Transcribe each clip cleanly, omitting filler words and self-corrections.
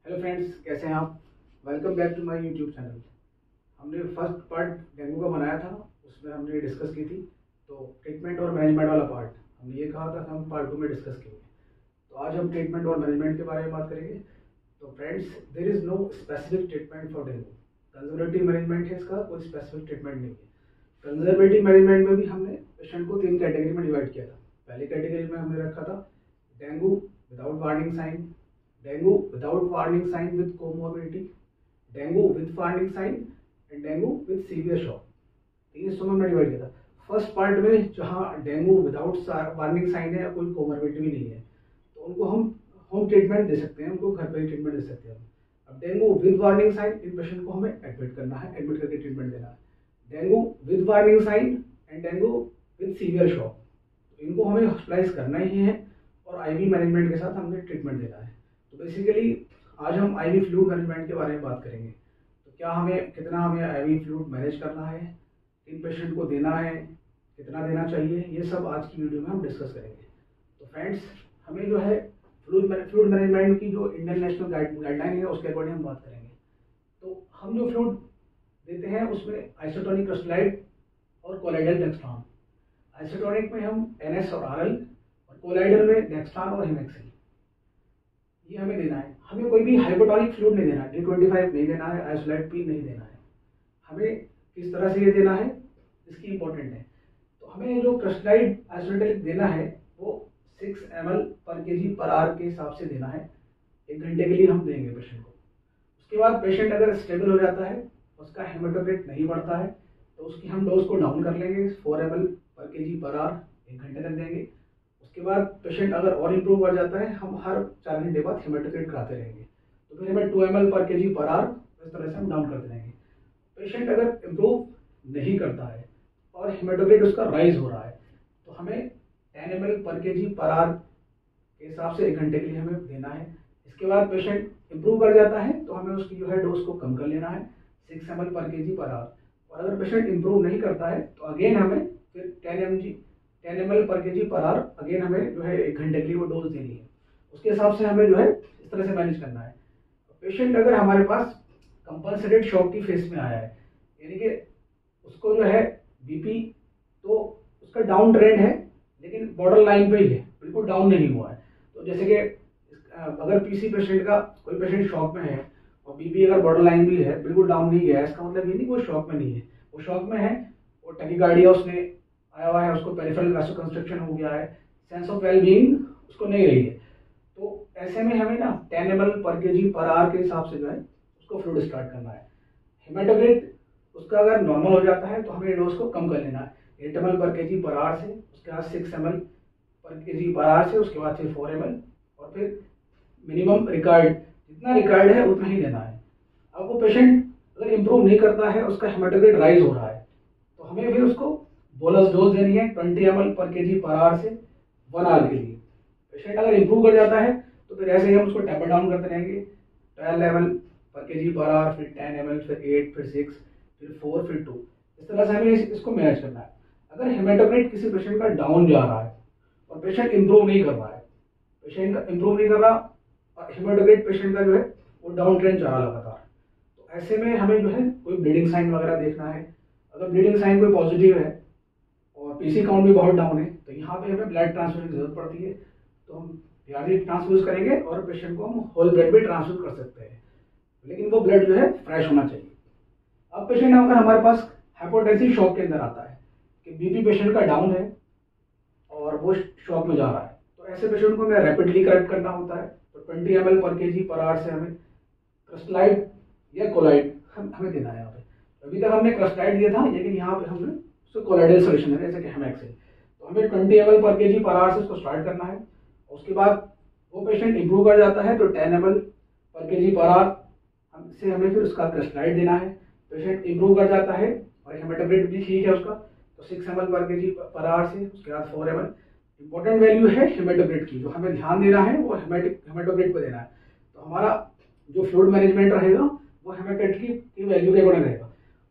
Hello friends, कैसे हैं आप। Welcome back to my YouTube channel. हमने फर्स्ट पार्ट डेंगू का बनाया था, उसमें हमने डिस्कस की थी। तो ट्रीटमेंट और मैनेजमेंट वाला पार्ट हमने ये कहा था कि हम पार्ट 2 में डिस्कस करेंगे। तो आज हम ट्रीटमेंट और मैनेजमेंट के बारे में बात करेंगे। तो friends, there is no specific treatment for dengue. Conservative management है, इसका कोई स्पेसिफिक ट्रीटमेंट नहीं है। कंजर्वेटिव मैनेजमेंट में भी हमने पेशेंट को 3 कैटेगरी में डिवाइड किया था। पहली कैटेगरी में हमने रखा था dengue without warning sign, dengue without warning sign with comorbidity, dengue with warning sign and dengue with severe shock. तीन हिस्सों में हमने डिवाइड किया था। फर्स्ट पार्ट में जहाँ डेंगू विदाउट वार्निंग साइन है या कोई कोमोर्बिडिटी भी नहीं है, तो उनको हम होम ट्रीटमेंट दे सकते हैं, उनको घर पर ही ट्रीटमेंट दे सकते हैं। अब डेंगू विद वार्निंग साइन, इन पेशेंट को हमें एडमिट करना है, एडमिट करके ट्रीटमेंट देना है। Dengue with warning sign and dengue with severe shock, इनको हमें हॉस्पिटलाइज करना ही है और आईवी मैनेजमेंट के साथ हमें ट्रीटमेंट देना है। तो बेसिकली आज हम आईवी फ्लूइड मैनेजमेंट के बारे में बात करेंगे। तो क्या कितना हमें आईवी फ्लूइड मैनेज करना है, किन पेशेंट को देना है, कितना देना चाहिए, ये सब आज की वीडियो में हम डिस्कस करेंगे। तो फ्रेंड्स, हमें जो है फ्लूइड मैनेजमेंट की जो इंडियन नेशनल गाइडलाइन है उसके अकॉर्डिंग हम बात करेंगे। तो हम जो फ्लूइड देते हैं उसमें आइसोटोनिक क्रिस्टलाइड और कोलाइडल डेक्स्ट्रॉन। आइसोटोनिक में हम NS और RL, और कोलाइडल में डेक्स्ट्रॉन और हेमेक्सिन, ये हमें देना है। हमें कोई भी हाइपोटोनिक फ्लूइड नहीं देना है, D25 नहीं देना है, आइसोलेट P नहीं देना है। हमें किस तरह से ये देना है, इसकी इंपॉर्टेंट है। तो हमें जो क्रिस्टलाइड आइसोलेट देना है वो 6 ml पर kg पर आवर के हिसाब से देना है। 1 घंटे के लिए हम देंगे पेशेंट को। उसके बाद पेशेंट अगर स्टेबल हो जाता है, उसका हेमाटोक्रिट नहीं बढ़ता है, तो उसकी हम डोज को डाउन कर लेंगे, 4 ml पर kg पर आवर 1 घंटे तक देंगे। उसके बाद पेशेंट अगर और इम्प्रूव कर जाता है, हम हर 4 घंटे बाद हेमाटोक्रिट कराते रहेंगे। तो फिर हमें 2 ml पर kg पर आवर इस तरह से हम डाउन करते रहेंगे। पेशेंट अगर इम्प्रूव नहीं करता है और हेमाटोक्रिट उसका राइज हो रहा है, तो हमें 10 ml पर kg पर आवर के हिसाब से 1 घंटे के लिए हमें देना है। इसके बाद पेशेंट इम्प्रूव कर जाता है तो हमें उसकी जो है डोज को कम कर लेना है, 6 ml पर kg पर आवर। और अगर पेशेंट इम्प्रूव नहीं करता है तो अगेन हमें फिर 10 ml पर kg पर आवर अगेन हमें जो है 1 घंटे के लिए वो डोज देनी है। उसके हिसाब से हमें जो है इस तरह से मैनेज करना है। पेशेंट अगर हमारे पास कंपनसेटेड शॉक की फेज में आया है, यानी कि उसको जो है बीपी तो उसका डाउन ट्रेंड है लेकिन बॉर्डर लाइन पे ही है, बिल्कुल डाउन नहीं हुआ है। तो जैसे कि अगर पीसी पेशेंट का कोई पेशेंट शॉक में है और बीपी अगर बॉर्डर लाइन भी है, बिल्कुल डाउन नहीं गया है, इसका मतलब ये नहीं वो शॉक में नहीं है, वो शॉक में है। वो टैकीकार्डिया उसने आया हुआ है, उसको पेरिफेरल वैसोकंस्ट्रक्शन हो गया है, सेंस ऑफ वेल बीइंग उसको नहीं रही है। तो ऐसे में हमें ना 10 ml पर kg पर आवर के हिसाब से जो है उसको फ्लूइड स्टार्ट करना है। हेमाटोक्रिट उसका अगर नॉर्मल हो जाता है तो हमें डोज को कम कर लेना है, 8 ml पर kg पर आवर से, उसके बाद 6 ml पर kg पर आवर से, उसके बाद फिर 4 ml, और फिर मिनिमम रिक्वायर्ड जितना रिक्वायर्ड है उतना ही देना है। अब वो पेशेंट अगर इम्प्रूव नहीं करता है, उसका हेमाटोक्रिट राइज हो रहा है, तो हमें फिर उसको बोलस डोज देनी है 20 ml पर kg पर आवर से 1 आवर के लिए। पेशेंट अगर इम्प्रूव कर जाता है तो फिर ऐसे ही हम उसको टेपर डाउन करते रहेंगे, 12 ml पर kg पर आवर, फिर 10 ml, फिर 8, फिर 6, फिर 4, फिर 2। इस तरह से हमें इसको मैनेज करना है। अगर हेमाटोक्रिट किसी पेशेंट का डाउन जा रहा है और पेशेंट इम्प्रूव नहीं कर रहा है, पेशेंट का इम्प्रूव नहीं कर रहा और हेमाटोक्रिट पेशेंट का जो है वो डाउन ट्रेंड जा रहा लगातार, तो ऐसे में हमें जो है कोई ब्लीडिंग साइन वगैरह देखना है। अगर ब्लीडिंग साइन कोई पॉजिटिव है और पीसी काउंट भी बहुत डाउन है, तो यहाँ पे हमें ब्लड ट्रांसफ्यूजन की जरूरत पड़ती है। तो हम ब्याजी ट्रांसफ्यूज करेंगे और पेशेंट को हम होल ब्लड भी ट्रांसफ्यूज कर सकते हैं, लेकिन वो ब्लड जो है फ्रेश होना चाहिए। अब पेशेंट अगर हमारे पास हाइपोटेंसिव शॉक के अंदर आता है कि बीपी पेशेंट का डाउन है और वो शॉक में जा रहा है, तो ऐसे पेशेंट को हमें रैपिडली करेक्ट करना होता है। तो 20 ml पर kg पर आवर से हमें क्रिस्टलाइड या कोलाइड हमें देना है। यहाँ पे अभी तक हमने क्रिस्टलाइड दिया था, लेकिन यहाँ पे हमने उसको कोलाइडल सोल्यूशन है जैसे कि हेमेक्सिन, तो हमें 20 ml पर kg पर आवर से उसको स्टार्ट करना है। उसके बाद वो पेशेंट इम्प्रूव कर जाता है तो 10 ml पर kg पर आवर से हमें फिर उसका क्रिस्टलाइड देना है। पेशेंट इम्प्रूव कर जाता है और हेमाटोक्रिट भी ठीक है उसका, तो 6 ml पर kg पर आवर से, उसके बाद 4 ml। इंपॉर्टेंट वैल्यू है हेमाटोक्रिट की, जो हमें ध्यान देना है वो हेमाटोक्रिट पे देना है। तो हमारा जो फ्लूइड मैनेजमेंट रहेगा वो हेमाटोक्रिट की वैल्यू के अकॉर्डिंग रहेगा।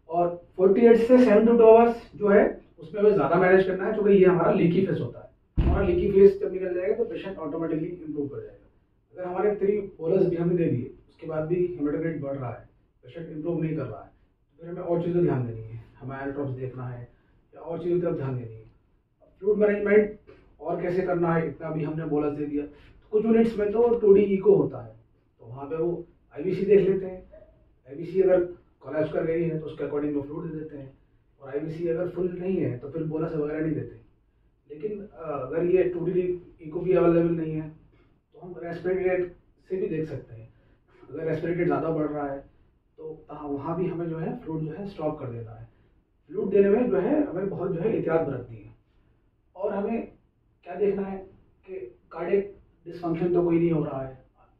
और 48 से 72 आवर्स जो है उसमें हमें ज़्यादा मैनेज करना है, क्योंकि ये हमारा लीकी फेस होता है। हमारा लीकी फेस जब निकल जाएगा तो पेशेंट ऑटोमेटिकली इम्प्रूव कर जाएगा। अगर हमारे 3 बोलस भी हमने दे दिए, उसके बाद भी हेमाटोक्रिट बढ़ रहा है, पेशेंट इंप्रूव नहीं कर रहा है, तो फिर हमें और चीज़ें ध्यान देनी है, हमें आयोड्रॉप्स देखना है या और चीज़ों की तरफ ध्यान देनी है। फ्लूइड मैनेजमेंट और कैसे करना है इतना भी हमने बोलस दे दिया। तो कुछ यूनिट्स में तो 2D इको होता है, तो वहाँ पे वो IVC देख लेते हैं, IVC अगर कोलैप्स कर गई है तो उसके अकॉर्डिंग वो फ्लूइड दे देते हैं, और IVC अगर फुल नहीं है तो फिर बोनस वगैरह नहीं देते। लेकिन अगर ये 2D इको भी अवेलेबल नहीं है तो हम रेस्पिरेटरी रेट से भी देख सकते हैं। अगर रेस्पिरेटरी रेट ज़्यादा बढ़ रहा है तो वहाँ भी हमें जो है फ्लूइड जो है स्टॉप कर देना है। फ्लूइड देने में जो है हमें बहुत जो है एहतियात बरतनी है। और हमें क्या देखना है कि कार्डियक डिसफंक्शन तो कोई नहीं हो रहा है,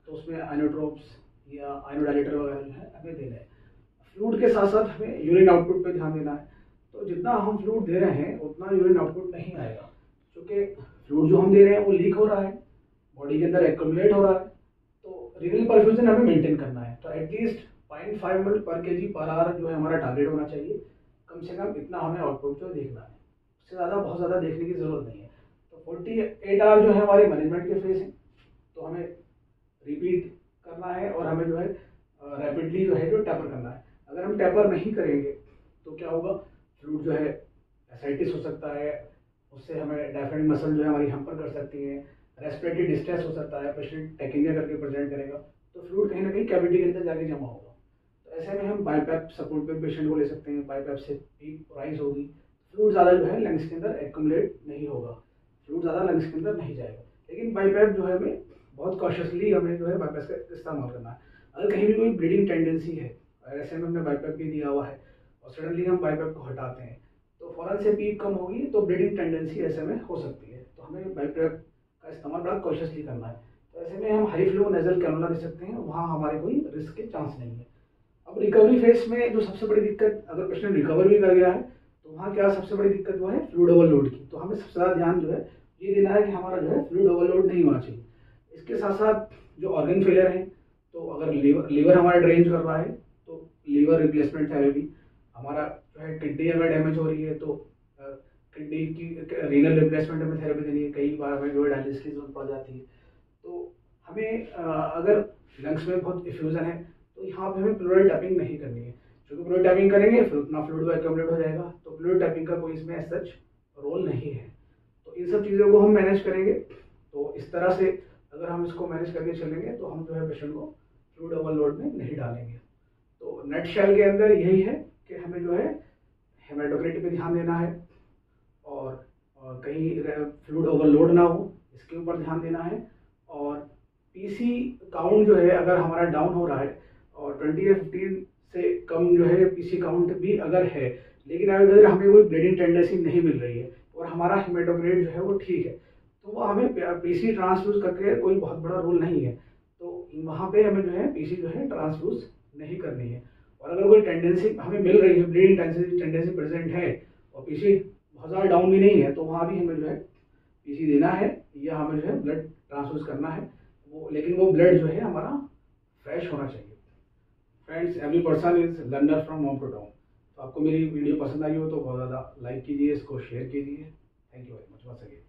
तो उसमें आइनोट्रोप्स या आइनोडाइलेटर वगैरह जो है हमें देना है। फ्लूइड के साथ साथ हमें यूरिन आउटपुट पे ध्यान देना है। तो जितना हम फ्लूइड दे रहे हैं उतना यूरिन आउटपुट नहीं आएगा, क्योंकि फ्लूइड जो हम दे रहे हैं वो लीक हो रहा है, बॉडी के अंदर एक्यूमुलेट हो रहा है। तो रीनल परफ्यूजन हमें मेंटेन करना है, तो एटलीस्ट 0.5 ml पर kg पर आवर जो है हमारा टारगेट होना चाहिए। कम से कम इतना हमें आउटपुट जो देखना है, उससे ज़्यादा बहुत ज़्यादा देखने की ज़रूरत नहीं है। तो 48 आवर जो है हमारे मैनेजमेंट के फेज हैं, तो हमें रिपीट करना है और हमें जो है रैपिडली जो है जो टैपर करना है। अगर हम टैपर नहीं करेंगे तो क्या होगा, फ्लूइड जो है एसाइटिस हो सकता है, उससे हमें डायफ्रागम मसल जो है हमारी हैम्पर कर सकती है, रेस्पिरेटरी डिस्ट्रेस हो सकता है, पेशेंट टैकिंगा करके प्रेजेंट करेगा, तो फ्लूइड कहीं ना कहीं कैविटी के अंदर जाके जमा होगा। तो ऐसे में हम बाईपैप सपोर्ट पे पेशेंट को ले सकते हैं, बाईपैप से पीप राइज होगी, फ्लूइड ज़्यादा जो है लंग्स के अंदर एक्यूमुलेट नहीं होगा, फ्लूइड ज़्यादा लंग्स के अंदर नहीं जाएगा। लेकिन बाईपैप जो है हमें बहुत कॉशियसली हमें जो है बाईपैप का इस्तेमाल करना है। अगर कहीं भी कोई ब्लीडिंग टेंडेंसी है, ऐसे में हमने बाईपैप भी दिया हुआ है और सडनली हम बाईपैप को हटाते हैं तो फौरन से पीप कम होगी, तो ब्लीडिंग टेंडेंसी ऐसे में हो सकती है। तो हमें बाईपैप का इस्तेमाल बड़ा कॉशियसली करना है। तो ऐसे में हम हाई फ्लो नेजल कैनुला दे सकते हैं, वहाँ हमारे कोई रिस्क के चांस नहीं है। अब रिकवरी फेज में जो सबसे बड़ी दिक्कत, अगर पेशेंट रिकवर भी कर गया है तो वहाँ क्या सबसे बड़ी दिक्कत वो है फ्लूइड ओवरलोड की। तो हमें सबसे ज़्यादा ध्यान जो है ये देना है कि हमारा जो है फ्लूइड ओवरलोड नहीं होना चाहिए। इसके साथ साथ जो ऑर्गन फेलियर है, तो अगर लीवर हमारा ड्रेन कर रहा है तो लीवर रिप्लेसमेंट थेरेपी, हमारा जो है किडनी अगर डैमेज हो रही है तो किडनी की रीनल रिप्लेसमेंट हमें थेरेपी देनी है। कई बार हमें जो है डायलिसिस की जरूरत पड़ जाती है। तो हमें अगर लंग्स में बहुत इफ्यूजन है तो यहाँ पे हमें प्लूरल टैपिंग नहीं करनी है, क्योंकि प्लूरल टैपिंग करेंगे फिर उतना फ्लूइड एक्यूमुलेट हो जाएगा, तो प्लूरल टैपिंग का कोई इसमें सच रोल नहीं है। तो इन सब चीज़ों को हम मैनेज करेंगे, तो इस तरह से अगर हम इसको मैनेज करके चलेंगे तो हम जो है पेशेंट को फ्लूइड ओवरलोड में नहीं डालेंगे। तो नेट शेल के अंदर यही है कि हमें जो है हेमाटोक्रिट पे ध्यान देना है और कहीं फ्लूइड ओवरलोड ना हो इसके ऊपर ध्यान देना है। और पीसी काउंट जो है अगर हमारा डाउन हो रहा है और 20 या 15 से कम जो है पीसी काउंट भी अगर है, लेकिन अगर हमें कोई ब्लीडिंग टेंडेंसी नहीं मिल रही है और हमारा हेमाटोक्रिट जो है वो ठीक है, तो वो हमें पीसी ट्रांसफ्यूज करके कोई बहुत बड़ा रोल नहीं है। तो वहाँ पे हमें जो है पीसी जो है ट्रांसफ्यूज नहीं करनी है। और अगर कोई टेंडेंसी हमें मिल रही है, ब्लीडिंग टेंडेंसी प्रेजेंट है और पीसी बहुत ज़्यादा डाउन भी नहीं है, तो वहाँ भी हमें जो है पीसी देना है या हमें जो है ब्लड ट्रांसफ्यूज करना है वो, लेकिन वो ब्लड जो है हमारा फ्रेश होना चाहिए। Friends, every person is learner from home to town. तो आपको मेरी वीडियो पसंद आई हो तो बहुत ज़्यादा लाइक कीजिए, इसको शेयर कीजिए। Thank you very much once again.